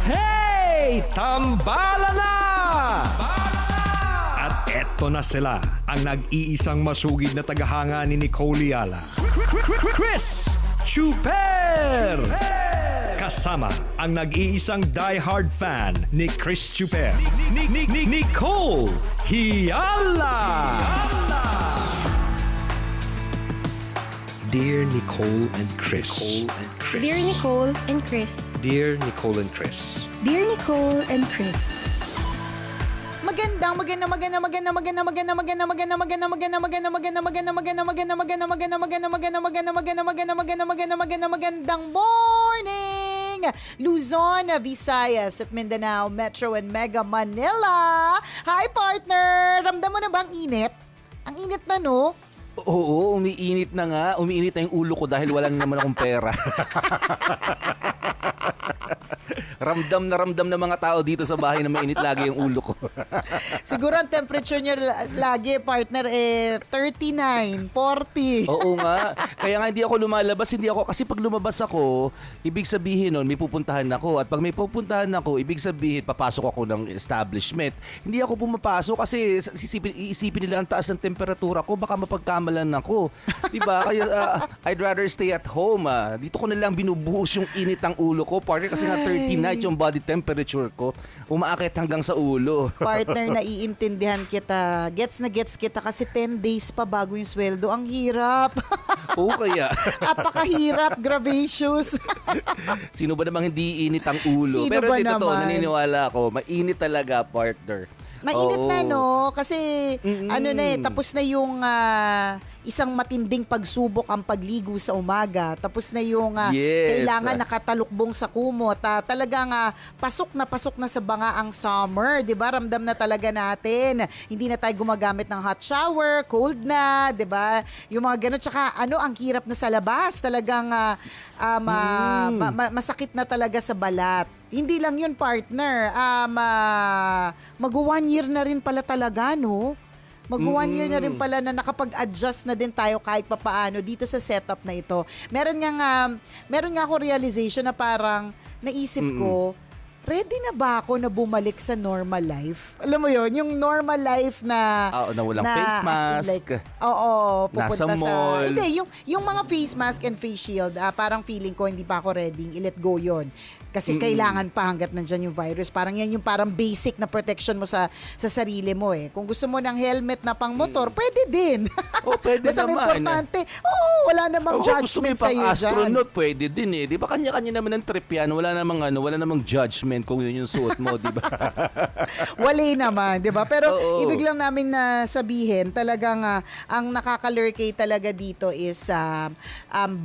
Hey! Tambala na! At eto na sila, ang nag-iisang masugid na tagahanga ni Nicole Yala. Chris Chuper! Kasama ang nag-iisang die-hard fan ni Chris Chuper. Nicole Yala! Dear Nicole and Chris. Dear Nicole and Chris. Dear Nicole and Chris. Dear Nicole and Chris. Magandang morning! Luzon, Visayas at Mindanao, Metro and Mega Manila. Hi partner! Ramdam mo na ba ang init? Ang init na no? Oo, umiinit na nga. Umiinit na yung ulo ko dahil wala na naman akong pera. Ramdam ng mga tao dito sa bahay na mainit lagi yung ulo ko. Siguro ang temperature niya lagi, partner, 39, 40. Oo nga. Kaya nga hindi ako lumalabas. Kasi pag lumabas ako, ibig sabihin nun, may pupuntahan ako. At pag may pupuntahan ako, ibig sabihin, papasok ako ng establishment. Hindi ako pumapasok kasi iisipin nila ang taas ng temperatura ko. Baka mapagkamalan ako. Diba? Kaya I'd rather stay at home. Dito ko na lang binubuhos yung init ng ulo ko. Partner, kasi nga 39 yung body temperature ko. Umaakit hanggang sa ulo. Partner, naiintindihan kita. Gets na gets kita kasi 10 days pa bago yung sweldo. Ang hirap. Oo kaya. Apakahirap, gracious. Sino ba namang hindi init ang ulo? Sino Pero ba dito to, naman? naniniwala ako, mainit talaga, partner. Mainit Oo. na no kasi tapos na yung isang matinding pagsubok ang pagligo sa umaga. Tapos na yung Yes. kailangan nakatalukbong sa kumot. Talagang pasok na sa banga ang summer, 'di ba? Ramdam na talaga natin. Hindi na tayo gumagamit ng hot shower, cold na, 'di ba? Yung mga ganun, tsaka ang hirap na sa labas. Talagang masakit na talaga sa balat. Hindi lang yun, partner. Mag-1 year na rin pala talaga, no? Mag-1 year na rin pala na nakapag-adjust na din tayo kahit papaano dito sa setup na ito. Meron nga ako realization na parang naisip ko, ready na ba ako na bumalik sa normal life? Alam mo yon, yung normal life na Na walang face mask. Pupunta Nasa mall. Hindi, yung mga face mask and face shield, parang feeling ko hindi pa ako ready, i-let go yon. Kasi kailangan pa hanggat nandyan yung virus. Parang yan yung parang basic na protection mo sa sarili mo eh. Kung gusto mo ng helmet na pang motor, pwede din. Pwede Basta naman. importante, wala namang Gusto mo judgment yung sa'yo pang-astronaut, dyan. pwede din eh. Di ba kanya-kanya naman ang trip yan? Wala namang judgment kung yun yung suot mo, di ba? Wali naman, di ba? Pero Oo. ibig lang namin na sabihin, talagang ang nakakalurkay talaga dito is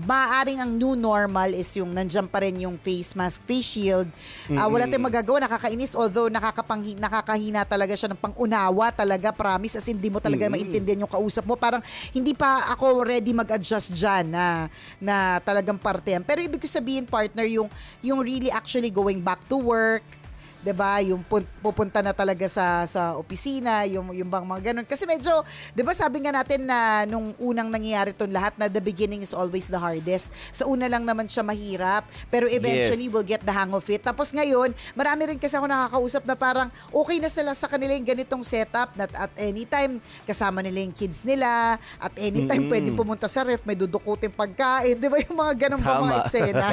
maaaring ang new normal is yung nandiyan pa rin yung face mask, face shield. Wala tayong magagawa, nakakainis, although nakakahina talaga siya ng pangunawa talaga, promise, as hindi mo talaga maintindihan yung kausap mo. Parang hindi pa ako ready mag-adjust dyan na talagang parte yan. Pero ibig ko sabihin, partner, yung really actually going back to work, 'di ba? Yung pupunta na talaga sa opisina, yung bang mga ganun. Kasi medyo, 'di ba, sabi nga natin na nung unang nangyayari 'tong lahat na the beginning is always the hardest. Sa una lang naman siya mahirap, pero eventually Yes. we'll get the hang of it. Tapos ngayon, marami rin kasi ako nakakausap na parang okay na sila sa kanila yung ganitong setup na at anytime kasama nila yung kids nila, at anytime pwede pumunta sa ref, may dudukutin pagkain, 'di ba? Yung mga ganun pa mga Tama. eksena.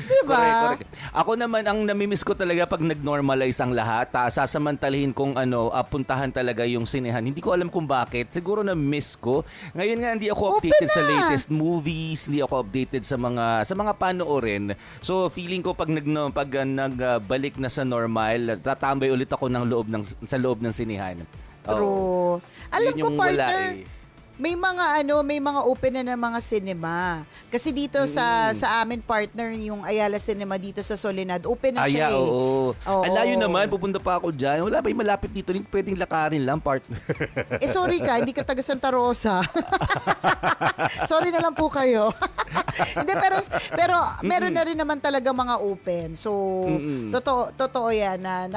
'Di ba? Correct. Ako naman, ang namimiss ko talaga pag nag-normalize ang lahat, sasamantalihin kong puntahan talaga yung sinehan. Hindi ko alam kung bakit. Siguro na-miss ko. Ngayon nga, hindi ako updated sa latest movies, hindi ako updated sa mga panoorin. So, feeling ko pag nagbalik na sa normal, tatambay ulit ako sa loob ng sinehan. True. Alam Yun ko, yung wala partner, eh. may mga open na ng mga cinema. Kasi dito sa amin, partner, yung Ayala Cinema dito sa Soledad, open na siya eh. Oo. Oo. Ang layo naman, pupunta pa ako dyan. Wala ba yung malapit dito? Pwedeng lakarin lang, partner. Sorry ka, hindi ka taga Santa Rosa. Sorry na lang po kayo. Hindi, pero meron na rin naman talaga mga open. So, totoo yan na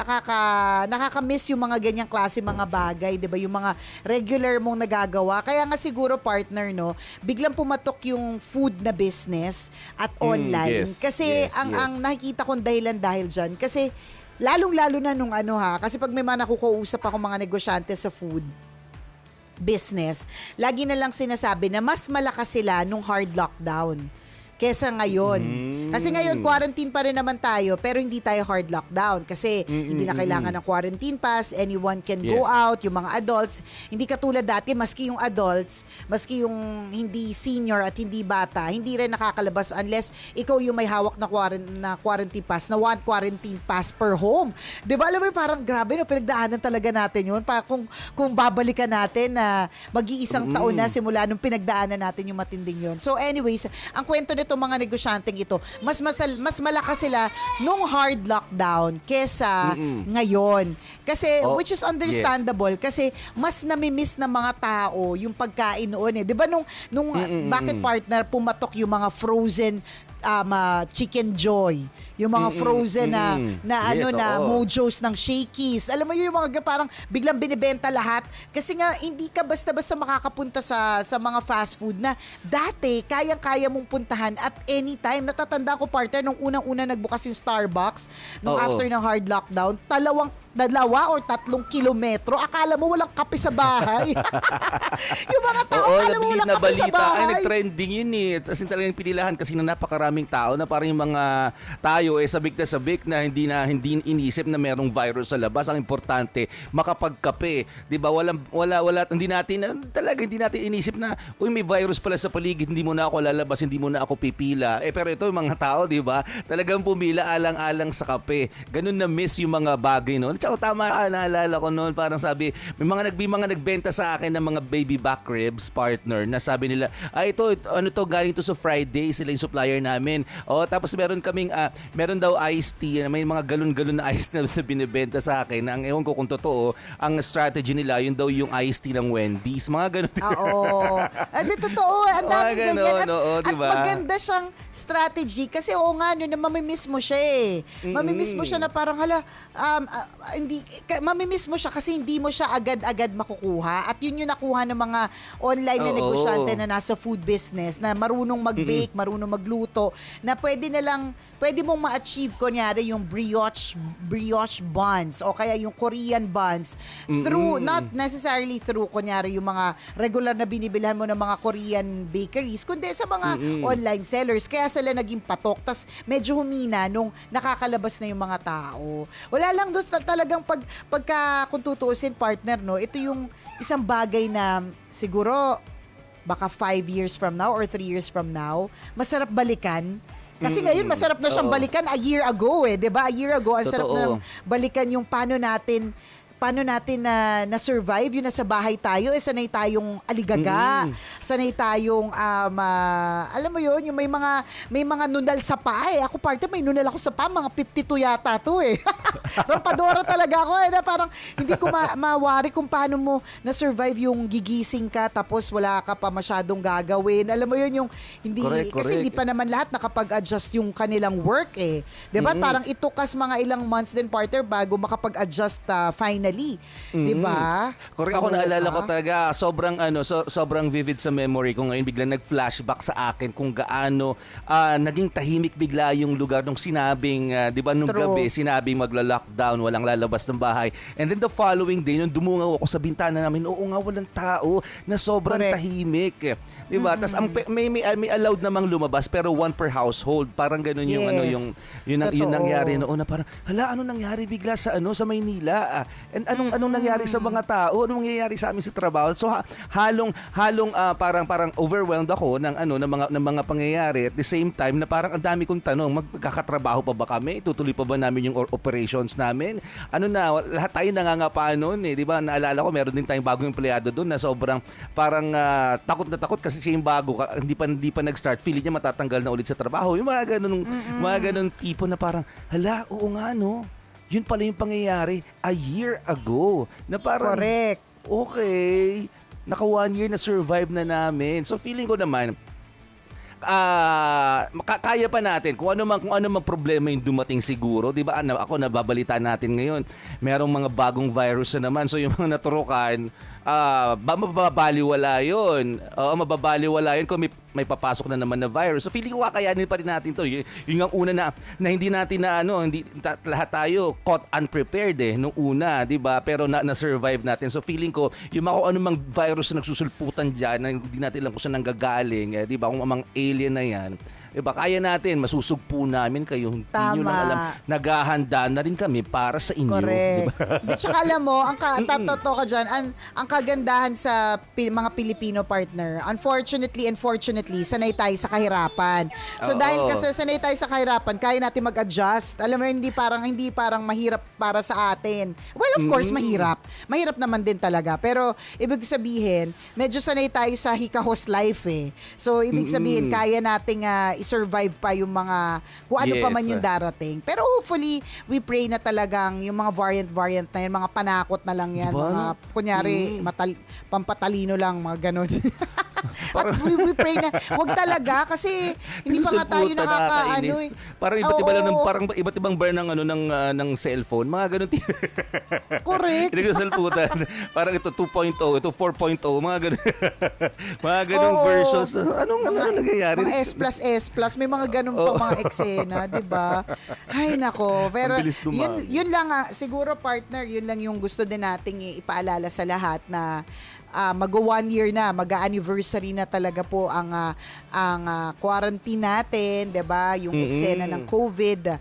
nakaka-miss yung mga ganyang klase mga bagay, 'di ba? Yung mga regular mong nagagawa. Kaya nga siguro partner, no, biglang pumatok yung food na business at online. Yes, Kasi yes, ang nakikita kong dahilan dahil diyan kasi lalong-lalo na nung kasi pag may mga nakukausap ako mga negosyante sa food business, lagi na lang sinasabi na mas malakas sila nung hard lockdown kesa ngayon. Kasi ngayon, quarantine pa rin naman tayo, pero hindi tayo hard lockdown kasi hindi na kailangan ng quarantine pass, anyone can go out, yung mga adults. Hindi katulad dati, maski yung adults, maski yung hindi senior at hindi bata, hindi rin nakakalabas unless ikaw yung may hawak na quarantine pass, na one quarantine pass per home. Di ba? Alam mo, parang grabe, no? Pinagdaanan talaga natin yun. Kung babalikan natin na mag-iisang taon na simula nung pinagdaanan natin yung matinding yun. So anyways, ang kwento nito mga negosyanteng ito, mas malakas sila nung hard lockdown kesa ngayon. Kasi, which is understandable, kasi mas namimiss ng mga tao yung pagkain noon eh. Di ba nung bakit partner pumatok yung mga frozen Chicken Joy, yung mga frozen Mojos ng Shakey's. Alam mo yung mga parang biglang binibenta lahat kasi nga hindi ka basta-basta makakapunta sa mga fast food na dati kayang-kaya mong puntahan at anytime. Natatanda ko partner nung unang-una nagbukas yung Starbucks nung after ng hard lockdown, 2 or 3 kilometro. Akala mo walang kape sa bahay. Yung mga tao, akala mo walang kape sa bahay. Ay, nag-trending yun eh. Kasi talagang pinilahan kasi na napakaraming tao na parang yung mga tayo sabik na hindi inisip na merong virus sa labas. Ang importante, makapagkape. 'Di ba? Wala hindi natin inisip na may virus pala sa paligid, hindi mo na ako lalabas, hindi mo na ako pipila. Pero ito yung mga tao, 'di ba? Talagang pumila alang-alang sa kape. Ganun na miss yung mga bagay noon. Tsaka tama ka, naalala ko noon, parang sabi, may mga nagbenta sa akin ng mga baby back ribs, partner, na sabi nila, galing to sa Friday, sila yung supplier namin. Tapos meron daw iced tea, may mga galon-galon na iced na binibenta sa akin. Ang ewan ko kung totoo, ang strategy nila, yun daw yung iced tea ng Wendy's. Mga ganun. Oo. Totoo, ang daming ganyan. At diba? maganda siyang strategy kasi mamimiss mo siya eh. Mamimiss mo siya na parang mamimiss mo siya kasi hindi mo siya agad-agad makukuha. At yun yung nakuha ng mga online na negosyante na nasa food business na marunong mag-bake, marunong magluto, na pwede mong ma-achieve kunyari yung brioche buns o kaya yung Korean buns through, not necessarily through kunyari yung mga regular na binibilhan mo ng mga Korean bakeries, kundi sa mga online sellers. Kaya sila naging patok. Tas medyo humina nung nakakalabas na yung mga tao. Wala lang doon talagang kung tutuusin partner, no, ito yung isang bagay na siguro baka 5 years from now or 3 years from now, masarap balikan. Kasi ngayon, masarap na siyang balikan a year ago eh. 'Di ba? A year ago, ang sarap na balikan yung paano natin na-survive, yung nasa bahay tayo, sanay tayong aligaga, sanay tayong, alam mo yun, yung may mga nunal sa paa eh. Ako parte, may nunal ako sa paa, mga 52 yata to eh. Rampadora talaga ako eh, na parang hindi ko mawari kung paano mo na-survive yung gigising ka tapos wala ka pa masyadong gagawin. Alam mo yun, yung hindi, correct. Kasi hindi pa naman lahat nakapag-adjust yung kanilang work eh. Diba? Parang itukas mga ilang months din partner bago makapag-adjust finally. Di ba? Correct. Ako naalala ko talaga, sobrang vivid sa memory ko ngayon. Biglang nag-flashback sa akin kung gaano naging tahimik bigla yung lugar nung sinabing, di ba, nung gabi, sinabing magla-lockdown, walang lalabas ng bahay. And then the following day, nung dumungaw ako sa bintana namin, walang tao, na sobrang tahimik. Di ba? Tas may allowed namang lumabas, pero one per household. Parang ganun yung yung nangyari noon, na parang, ano nangyari bigla sa Maynila? And anong nangyari sa mga tao? Anong nangyayari sa amin sa trabaho? So halong parang overwhelmed ako ng mga pangyayari. At the same time na parang ang dami kong tanong, magkakatrabaho pa ba kami? Tutuloy pa ba namin yung operations namin? Lahat tayo nangangapa noon eh, 'di ba? Naalala ko meron din tayong bagong empleyado doon na sobrang parang takot na takot kasi siya yung bago, hindi pa nag-start. Feeling niya matatanggal na ulit sa trabaho. Yung mga ganung tipo na parang, oo nga no. Yun pala yung pangyayari a year ago. Na parang, correct. Okay, naka 1 year na survive na namin. So feeling ko naman, kaya pa natin kung ano mang problema yung dumating siguro, 'di ba? Ako nababalita natin ngayon, merong mga bagong virus na naman. So yung mga naturukan, mababaliwala 'yun. Oo, mababaliwala 'yun kung may papasok na naman na virus. So feeling ko kakayanin pa rin natin 'to. Yung ang una na hindi natin lahat tayo caught unprepared nung una, 'di ba? Pero na-survive natin. So feeling ko yung mga kung anumang virus na nagsusulputan diyan na hindi natin alam kung saan nanggagaling, 'di ba? Kung amang alien na 'yan. Diba, kaya natin, masusugpo namin kayo. Hindi nyo lang alam, naghahanda na rin kami para sa inyo. Correct. Diba? Di, tsaka alam mo, totoo ka dyan, ang kagandahan sa mga Pilipino partner, unfortunately, sanay tayo sa kahirapan. So dahil kasi sanay tayo sa kahirapan, kaya natin mag-adjust. Alam mo, hindi parang mahirap para sa atin. Well, of course, mahirap. Mahirap naman din talaga. Pero, ibig sabihin, medyo sanay tayo sa hikahos life eh. So, ibig sabihin, kaya nating i-survive pa yung mga kung ano pa man yung darating. Pero hopefully, we pray na talagang yung mga variant na yan, mga panakot na lang yan, diba? mga kunyari pampatalino lang, mga ganun. At we pray na wag talaga kasi hindi pa nga tayo nakakaano eh. Parang iba't ibang brand ng cellphone, mga ganun. Correct. Nagsasalputan. Parang ito 2.0, ito 4.0, mga ganun. Mga ganung versions. Anong nangyayari? Mga S+, may mga ganun pa mga eksena, 'di ba? Ay nako, pero yun lang siguro partner, yun lang yung gusto din nating ipaalala sa lahat na mag-1 year na, mag-anniversary na talaga po ang quarantine natin, 'di ba? Yung eksena ng COVID,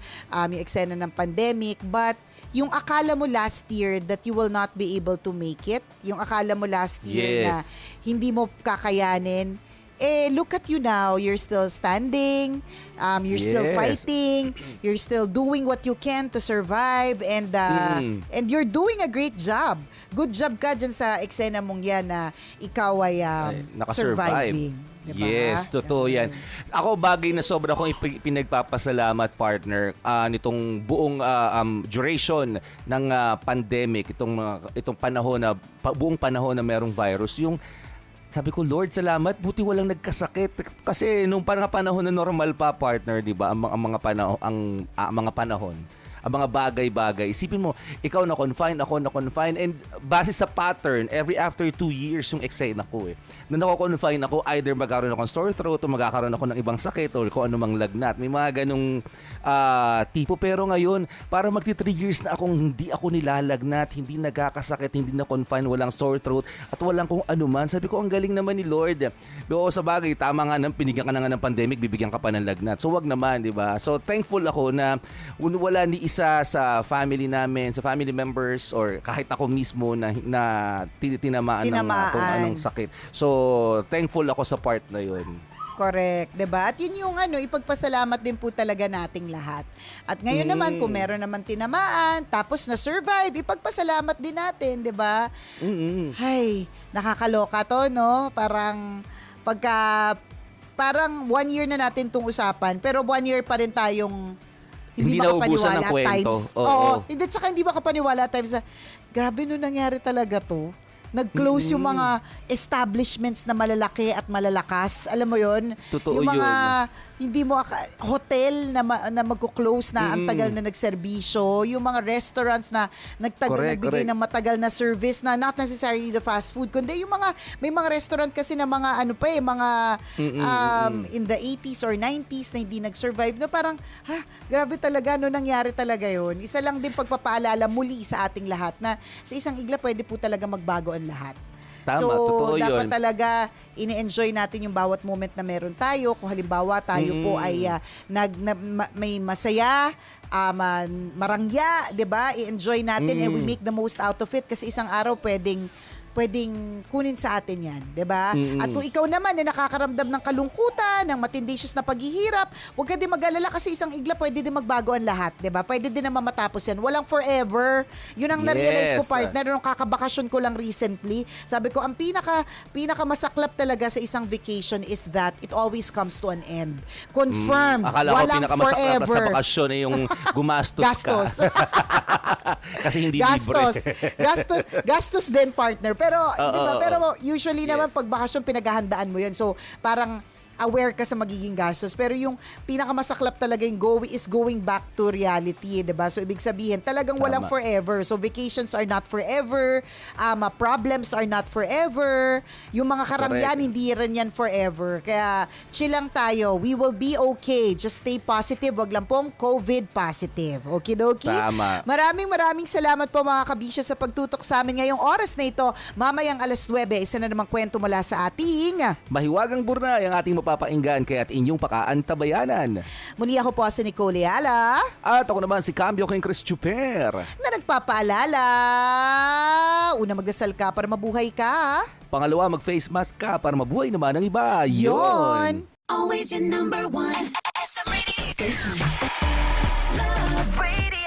yung eksena ng pandemic, but yung akala mo last year that you will not be able to make it, yung akala mo last year na hindi mo kakayanin, look at you now. You're still standing. You're still fighting. You're still doing what you can to survive. And you're doing a great job. Good job ka dyan sa eksena mong yan na ikaw ay surviving. Diba? Yes, totoo yan. Ako bagay na sobra kong pinagpapasalamat, partner, nitong buong duration ng pandemic, itong panahon na buong panahon na merong virus, yung sabi ko, Lord, salamat, buti walang nagkasakit. Kasi nung panahon na normal pa, partner, 'di ba? Ang mga panahon, ang mga bagay-bagay. Isipin mo, ikaw na-confine, ako na-confine, and base sa pattern, every after 2 years yung eksena ko na nako-confine ako, either magkaroon ako ng sore throat o magkakaroon ako ng ibang sakit o kung anumang lagnat. May mga ganung tipo. Pero ngayon, para magti 3 years na akong hindi ako nilalagnat, hindi nagkakasakit, hindi na-confine, walang sore throat, at walang kung anuman. Sabi ko, ang galing naman ni Lord. Oo, sa bagay, tama nga, pinigyan ka na nga ng pandemic, bibigyan ka pa ng lagnat. So, wag naman, di ba? So, thankful ako na wala ni isa sa family namin, sa family members, or kahit ako mismo na tinamaan ng anong sakit. So, thankful ako sa part na yun. Correct, 'di ba? At yun yung ipagpasalamat din po talaga nating lahat. At ngayon naman kung meron naman tinamaan, tapos na survive, ipagpasalamat din natin, 'di ba? Hay, nakakaloka 'to, no? Parang 1 year na natin 'tong usapan, pero 1 year pa rin tayong hindi naubusan ng kwento. Oo. Hindi makapaniwala at times na, grabe nung nangyari talaga 'to. Nag-close yung mga establishments na malalaki at malalakas. Alam mo yon? Totoo yung mga yun. Hindi mo Mm. hotel na magko-close na ang tagal na nagserbisyo, yung mga restaurants na nagbigay ng matagal na service na not necessarily the fast food, kundi yung may mga restaurant kasi na mga in the 80s or 90s na hindi nag-survive, no, parang grabe talaga, no, nangyari talaga yon. Isa lang din pagpapaalala muli sa ating lahat na sa isang igla pwede po talaga magbago ang lahat. Tama, so, totoo dapat yun. talaga ini-enjoy natin yung bawat moment na meron tayo. Kung halimbawa tayo po ay may masaya, marangya, 'di ba? I-enjoy natin and we make the most out of it kasi isang araw pwedeng kunin sa atin yan, 'di ba? At kung ikaw naman na nakakaramdam ng kalungkutan, ng matindicious na paghihirap, huwag ka din mag-alala kasi isang igla pwede din magbago ang lahat, 'di ba? Pwede din naman matapos yan. Walang forever. Yun ang na-realize ko, partner, nung kakabakasyon ko lang recently. Sabi ko, ang pinaka masaklap talaga sa isang vacation is that it always comes to an end. Confirmed. Akala walang ko pinakamasaklap forever. sa bakasyon ay yung gumastos Gastos. ka. Kasi hindi libre. Gastos din, partner. Pero, di ba? Pero usually naman pag bakasyon pinaghahandaan mo 'yun. So, parang aware ka sa magiging gastos. Pero yung pinakamasaklap talaga yung going back to reality, 'di ba? So ibig sabihin, talagang walang Tama. forever. So vacations are not forever, problems are not forever. Yung mga karamyan, Correct. hindi rin yan forever. Kaya chill lang tayo. We will be okay. Just stay positive. Wag lang pong COVID positive. Okidoki? Tama. Maraming salamat po mga kabisya sa pagtutok sa amin ngayong oras na ito. Mamayang alas 9, isa na namang kwento mula sa ating Mahiwagang Burnay ang ating mapapainggan kaya't inyong pakaantabayanan. muli ako po si Nicole Ayala At ako naman si Cambio King Chris Chuper. na nagpapaalala. Una, magdasal ka para mabuhay ka. Pangalawa, mag-face mask ka para mabuhay naman ang iba. Yon. Always your number one. SM Radio Station. Love Radio.